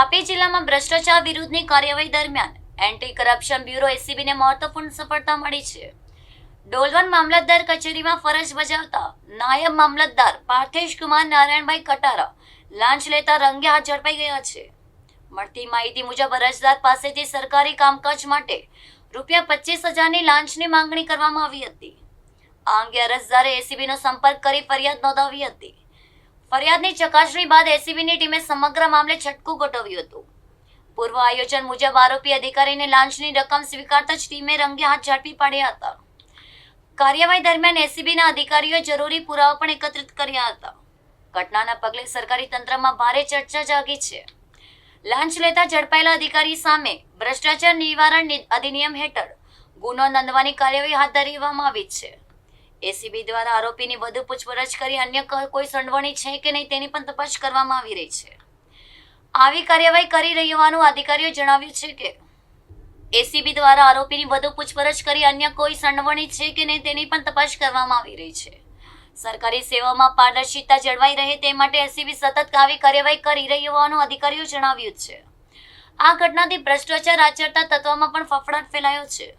તાપી જિલ્લામાં ભ્રષ્ટાચાર વિરુદ્ધની કાર્યવાહી દરમિયાન એન્ટી કરપ્શન બ્યુરો એસીબીને મહત્વપૂર્ણ સફળતા મળી છે. ડોલવણ મામલતદાર કચેરીમાં ફરજ બજાવતા નાયબ મામલતદાર પાર્થેશ કુમાર નારાયણભાઈ કટારા લાંચ લેતા રંગે હાથ ઝડપાઈ ગયા છે. મળતી માહિતી મુજબ અરજદાર પાસેથી સરકારી કામકાજ માટે ₹25,000ની લાંચની માંગણી કરવામાં આવી હતી. આ અંગે અરજદારે એસીબીનો સંપર્ક કરી ફરિયાદ નોંધાવી હતી. ફરિયાદની ચકાસણી બાદ એસીબીની ટીમે સમગ્ર મામલે છટકું ગોઠવ્યું હતું. પૂર્વ આયોજન મુજબ આરોપી અધિકારીને લાંચની રકમ સ્વીકારતા જ ટીમે રંગે હાથ ઝડપી પાડ્યા હતા. કાર્યવાહી દરમિયાન એસીબીના અધિકારીઓએ જરૂરી પુરાવા પણ એકત્રિત કર્યા હતા. ઘટનાના પગલે સરકારી તંત્રમાં ભારે ચર્ચા જાગી છે. લાંચ લેતા ઝડપાયેલા અધિકારી સામે ભ્રષ્ટાચાર નિવારણ અધિનિયમ હેઠળ ગુનો નોંધવાની કાર્યવાહી હાથ ધરવામાં આવી છે. એસીબી દ્વારા આરોપીની વધુ પૂછપરછ કરી અન્ય કોઈ સંડોવણી છે કે નહીં તેની પણ તપાસ કરવામાં આવી રહી છે. આવી કાર્યવાહી કરી રહી હોવાનું અધિકારીઓએ જણાવ્યું છે કે એસીબી દ્વારા આરોપીની વધુ પૂછપરછ કરી અન્ય કોઈ સંડોવણી છે કે નહીં તેની પણ તપાસ કરવામાં આવી રહી છે. સરકારી સેવામાં પારદર્શિતા જળવાઈ રહે તે માટે એસીબી સતત આવી કાર્યવાહી કરી રહી હોવાનું અધિકારીઓએ જણાવ્યું છે. આ ઘટનાથી ભ્રષ્ટાચાર આચરતા તત્વોમાં પણ ફફડાટ ફેલાયો છે.